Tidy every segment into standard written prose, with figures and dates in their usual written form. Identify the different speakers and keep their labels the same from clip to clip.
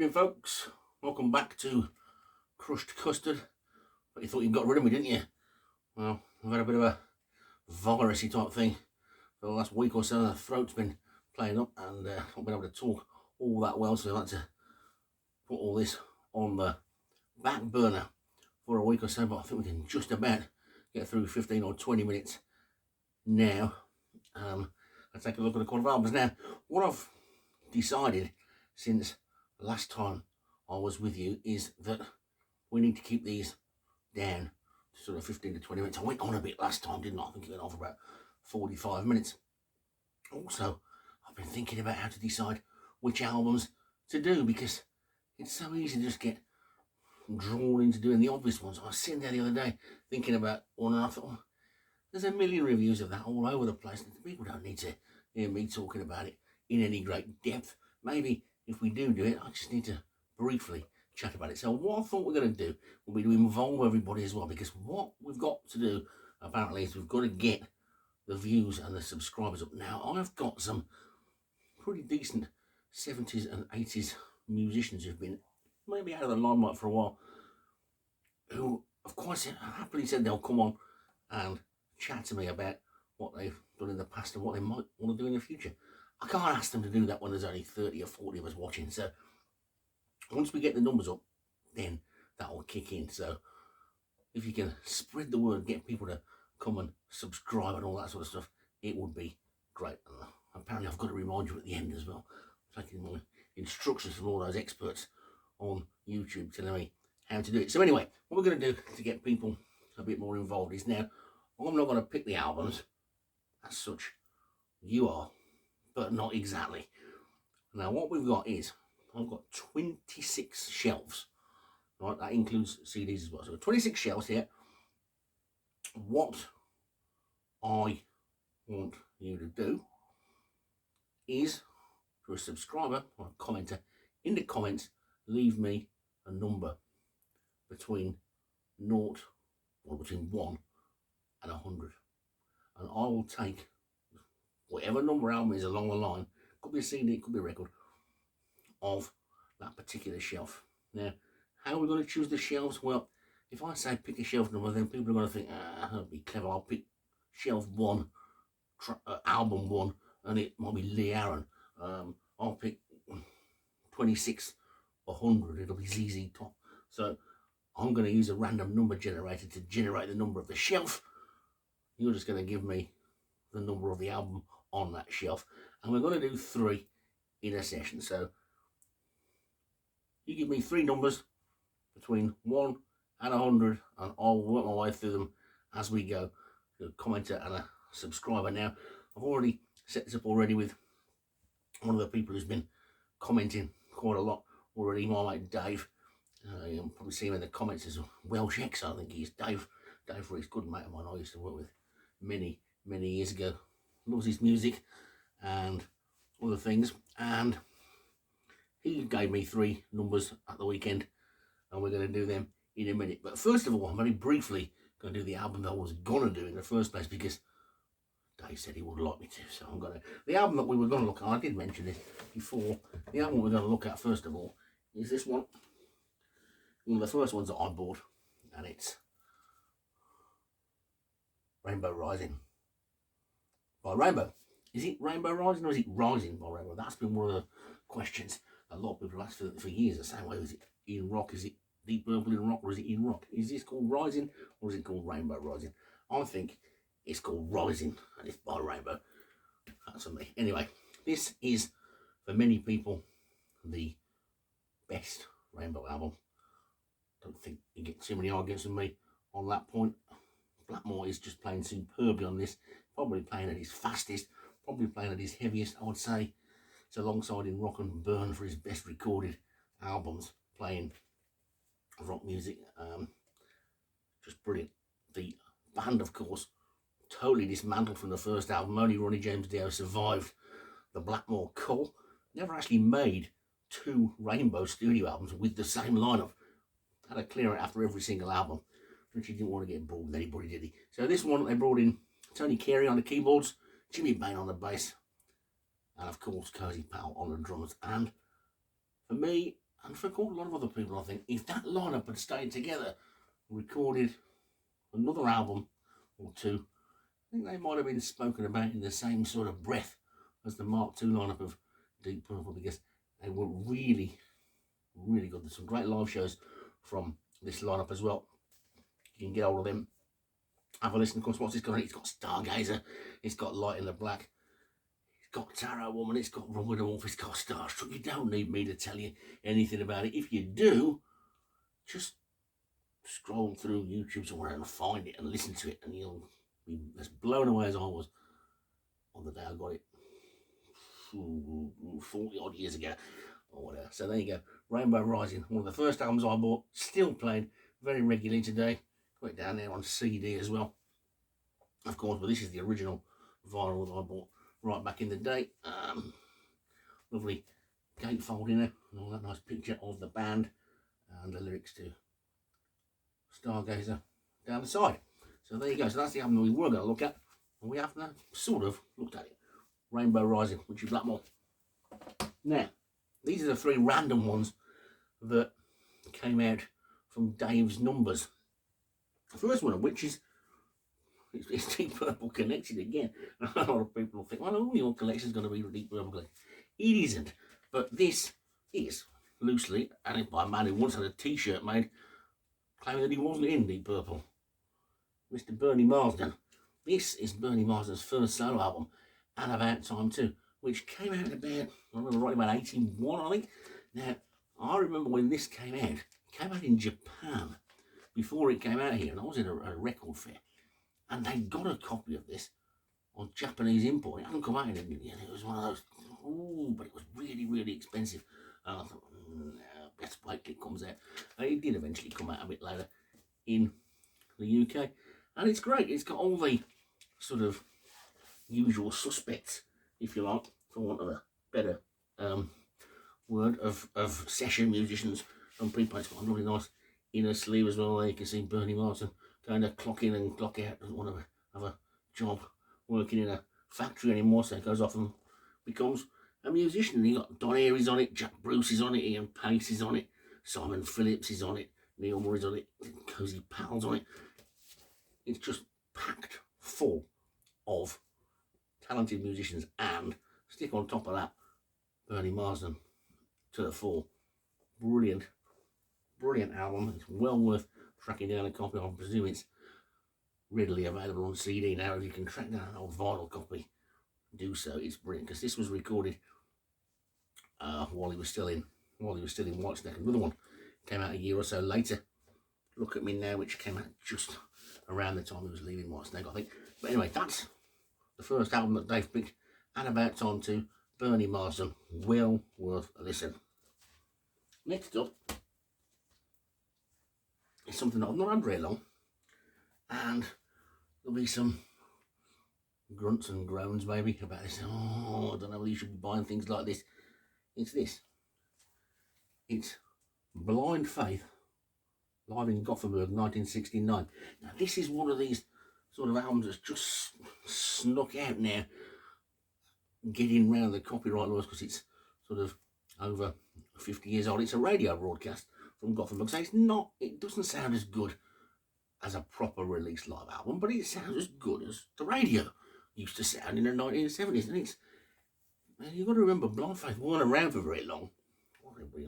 Speaker 1: Evening, folks. Welcome back to Crushed Custard. But you thought you got rid of me, didn't you? Well, I've had a bit of a virusy type thing for the last week or so. The throat's been playing up and I've not been able to talk all that well, so I've had to put all this on the back burner for a week or so. But I think we can just about get through 15 or 20 minutes now. Let's take a look at the quarter of albums. Now, what I've decided since last time I was with you is that we need to keep these down to sort of 15 to 20 minutes. I went on a bit last time, didn't I? I think it went on for about 45 minutes. Also, I've been thinking about how to decide which albums to do, because it's so easy to just get drawn into doing the obvious ones. I was sitting there the other day thinking about one, and I thought, oh, there's a million reviews of that all over the place. People don't need to hear me talking about it in any great depth. Maybe if we do it, I just need to briefly chat about it. So what I thought we're going to do will be to involve everybody as well, because what we've got to do apparently is we've got to get the views and the subscribers up. Now, I've got some pretty decent 70s and 80s musicians who've been maybe out of the limelight for a while, who have quite happily said they'll come on and chat to me about what they've done in the past and what they might want to do in the future. I can't ask them to do that when there's only 30 or 40 of us watching. So once we get the numbers up, then that will kick in. So if you can spread the word, get people to come and subscribe and all that sort of stuff, it would be great. Apparently I've got to remind you at the end as well, taking my instructions from all those experts on YouTube telling me how to do it. So anyway, what we're going to do to get people a bit more involved is, now, I'm not going to pick the albums as such. You are, but not exactly. Now, what we've got is, I've got 26 shelves, right? That includes CDs as well. So 26 shelves here. What I want you to do is, for a subscriber or a commenter, in the comments, leave me a number between 0 or between 1 and 100. And I will take whatever number album is along the line, could be a CD, it could be a record, of that particular shelf. Now, how are we going to choose the shelves? Well, if I say pick a shelf number, then people are going to think, that'll be clever, I'll pick shelf 1, album 1, and it might be Lee Aaron. I'll pick 26 or 100, it'll be ZZ Top. So I'm going to use a random number generator to generate the number of the shelf. You're just going to give me the number of the album on that shelf, and we're going to do 3 in a session. So you give me 3 numbers between 1 and 100, and I'll work my way through them as we go. A commenter and a subscriber. Now, I've already set this up already with one of the people who's been commenting quite a lot already, my mate Dave. You'll probably see him in the comments as a Welsh ex, I think he's Dave. Dave Rees, good mate of mine I used to work with many years ago. Loves his music and other things, and he gave me 3 numbers at the weekend, and we're going to do them in a minute. But first of all, I'm very briefly going to do the album that I was going to do in the first place, because Dave said he would like me to. So I'm going to, the album that we were going to look at, I did mention this before, the album we're going to look at first of all is this one of the first ones that I bought, and it's Rainbow Rising by Rainbow. Is it Rainbow Rising or is it Rising by Rainbow? That's been one of the questions a lot of people have asked for years. The same way, is it in rock? Is it Deep Purple in rock, or is it in rock? Is this called Rising, or is it called Rainbow Rising? I think it's called Rising, and it's by Rainbow. That's for me. Anyway, this is, for many people, the best Rainbow album. Don't think you get too many arguments with me on that point. Blackmore is just playing superbly on this, probably playing at his fastest, probably playing at his heaviest, I would say. It's alongside in Rock and Burn for his best recorded albums, playing rock music. Just brilliant. The band, of course, totally dismantled from the first album. Only Ronnie James Dio survived the Blackmore call. Never actually made 2 Rainbow studio albums with the same lineup. Had to clear it after every single album. Richie didn't want to get involved with anybody, did he? So this one, they brought in Tony Carey on the keyboards, Jimmy Bain on the bass, and of course Cozy Powell on the drums. And for me, and for quite a lot of other people, I think, if that lineup had stayed together, recorded another album or two, I think they might have been spoken about in the same sort of breath as the Mark II lineup of Deep Purple, because they were really, really good. There's some great live shows from this lineup as well. You can get hold of them, have a listen. Of course, what's this got? It's got Stargazer, it's got Light in the Black, it's got Tarot Woman, it's got Run with the Wolf, it's got Starstruck. You don't need me to tell you anything about it. If you do, just scroll through YouTube somewhere and find it and listen to it, and you'll be as blown away as I was on the day I got it 40 odd years ago or whatever. So there you go, Rainbow Rising, one of the first albums I bought, still played very regularly today. Got it down there on CD as well, of course, but this is the original vinyl that I bought right back in the day. Lovely gatefold in there and all that nice picture of the band and the lyrics to Stargazer down the side. So there you go. So that's the album we were going to look at, and we have now sort of looked at it. Rainbow Rising, Richie Blackmore. Now, these are the three random ones that came out from Dave's numbers. The first one of which is it's Deep Purple connected again. A lot of people think, well, all your collection is going to be Deep Purple collection. It isn't, but this is loosely added by a man who once had a T-shirt made claiming that he wasn't in Deep Purple, Mr. Bernie Marsden. This is Bernie Marsden's first solo album, and About Time Too, which came out about, I remember right about 81, I think. Now, I remember when this came out. It came out in Japan before it came out here, and I was in a record fair, and they got a copy of this on Japanese import. It hadn't come out in India. It was one of those, but it was really, really expensive. And I thought, no, let's wait till it comes out. And it did eventually come out a bit later in the UK, and it's great. It's got all the sort of usual suspects, if you like, for want of a better word, of session musicians and people. It's got a really nice inner sleeve as well. There you can see Bernie Marsden going to clock in and clock out. Doesn't want to have a job working in a factory anymore, so he goes off and becomes a musician. And you got Don Airey's on it, Jack Bruce is on it, Ian Pace is on it, Simon Phillips is on it, Neil Murray's on it, Cozy Powell's on it. It's just packed full of talented musicians, and stick on top of that Bernie Marsden to the fore. Brilliant album. It's well worth tracking down a copy. I presume it's readily available on CD now. If you can track down an old vinyl copy, do so. It's brilliant, because this was recorded while he was still in Whitesnake. Another one came out a year or so later, Look at Me Now, which came out just around the time he was leaving Whitesnake, I think. But anyway, that's the first album that Dave picked, and About Time Too, Bernie Marsden. Well worth a listen. Next up is something that I've not had very long, and there'll be some grunts and groans maybe about this. Oh, I don't know whether you should be buying things like this. It's this. It's Blind Faith, live in Gothenburg, 1969. Now, this is one of these sort of albums that's just snuck out now, getting round the copyright laws, because it's sort of over 50 years old. It's a radio broadcast from Gothenburg, so it doesn't sound as good as a proper release live album, but it sounds as good as the radio used to sound in the 1970s. And you've got to remember, Blind Faith weren't around for very long. Well, everybody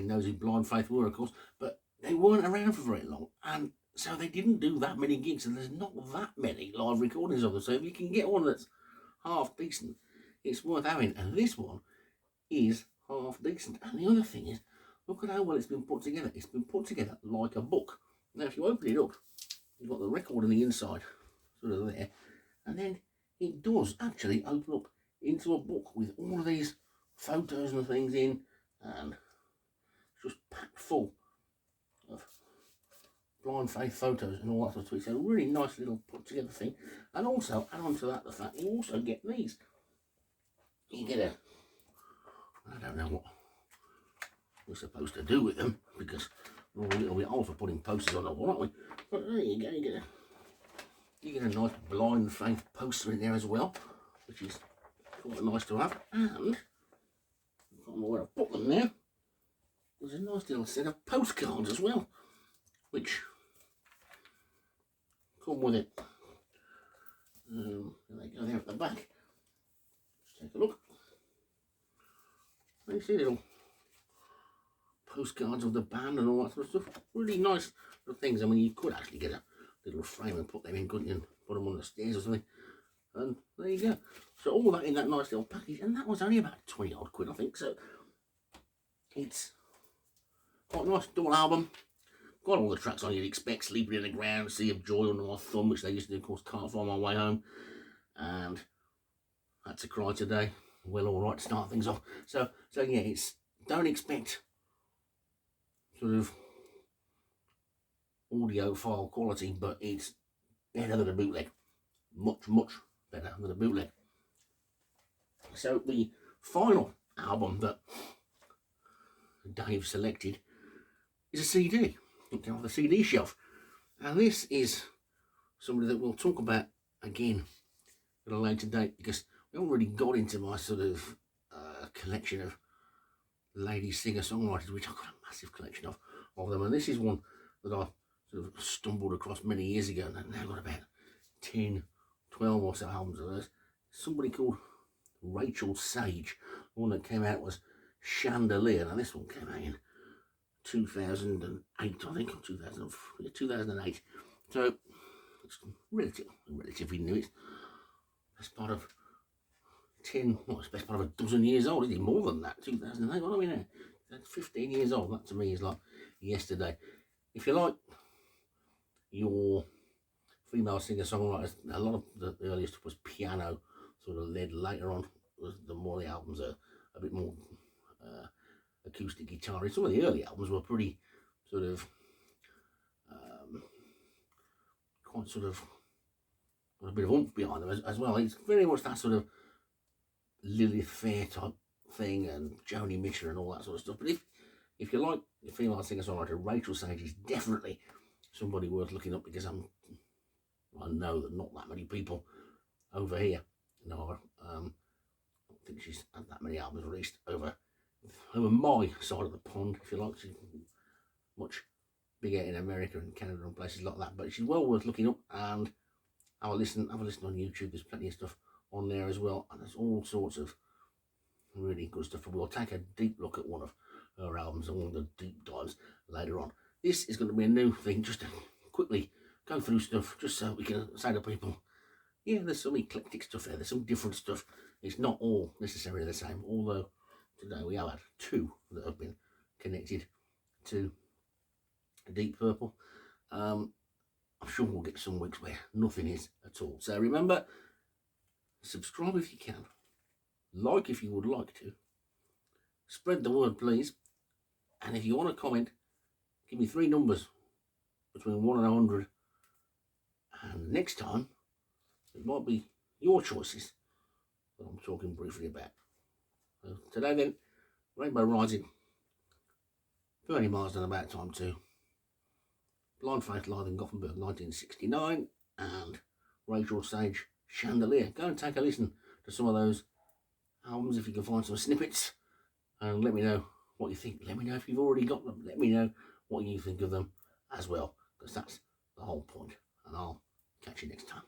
Speaker 1: knows who Blind Faith were, of course, but they weren't around for very long, and so they didn't do that many gigs, and there's not that many live recordings of them. So if you can get one that's half decent, it's worth having. And this one is half decent. And the other thing is, look at how well it's been put together. It's been put together like a book. Now, if you open it up, you've got the record on the inside, sort of there, and then it does actually open up into a book with all of these photos and things in, and it's just packed full of Blind Faith photos and all that sort of stuff. It's a really nice little put together thing. And also, add on to that the fact you also get these. You get I don't know what we're supposed to do with them, because we're all a little bit old for putting posters on the wall, aren't we? But there you go, you get a nice Blind Faith poster in there as well, which is quite nice to have. And I don't know where to put them now. there's a nice little set of postcards as well, which come with it. There they go there at the back. Let's take a look. You see little postcards of the band and all that sort of stuff. Really nice little things. I mean, you could actually get a little frame and put them in, couldn't you, and put them on the stairs or something. And there you go. So all that in that nice little package, and that was only about 20 odd quid, I think. So it's quite a nice double album. Got all the tracks on you'd expect: Sleeping in the Ground, Sea of Joy, Under My Thumb, which they used to do, of course, Can't Find My Way Home, and That's a Cry Today. Well, all right to start things off. So yeah, it's, don't expect sort of audiophile quality, but it's better than a bootleg. Much better than a bootleg. So the final album that Dave selected is a CD. Looked off the CD shelf, and this is somebody that we'll talk about again at a later date, because we haven't really got into my sort of collection of lady singer-songwriters, which I've got a massive collection of them, and this is one that I sort of stumbled across many years ago, and I've now got about 10, 12 or so albums of those. Somebody called Rachael Sage. The one that came out was Chandelier. Now this one came out in 2008, I think, or 2008. So it's relatively new. It's best part of 10, well, it's best part of a dozen years old. Is it more than that? 2008. What are we now? That's 15 years old. That to me is like yesterday. If you like your female singer-songwriters, a lot of the earliest was piano sort of led. Later on, the more the albums are a bit more acoustic guitar. Some of the early albums were pretty sort of quite sort of got a bit of oomph behind them as well. It's very much that sort of Lilith Fair type thing and Joni Mitchell and all that sort of stuff. But if you like the female singer-songwriter, Rachael Sage is definitely somebody worth looking up, because I know that not that many people over here know her. I don't think she's had that many albums released over my side of the pond, if you like. She's much bigger in America and Canada and places like that, but she's well worth looking up, and have a listen on YouTube. There's plenty of stuff on there as well, and there's all sorts of really good stuff. We'll take a deep look at one of her albums and one of the deep dives later on. This is going to be a new thing, just to quickly go through stuff, just so we can say to people, yeah, there's some eclectic stuff there, there's some different stuff. It's not all necessarily the same, although today we have had two that have been connected to Deep Purple. I'm sure we'll get some weeks where nothing is at all. So remember, subscribe if you can, like if you would like to, spread the word please, and if you want to comment, give me 3 numbers between 1 and 100, and next time it might be your choices that I'm talking briefly about. So today then, Rainbow Rising, Bernie Marsden, About Time 2, Blind Faith live in Gothenburg 1969, and Rachael Sage, Chandelier. Go and take a listen to some of those albums if you can find some snippets, and let me know what you think. Let me know if you've already got them. Let me know what you think of them as well, because that's the whole point, and I'll catch you next time.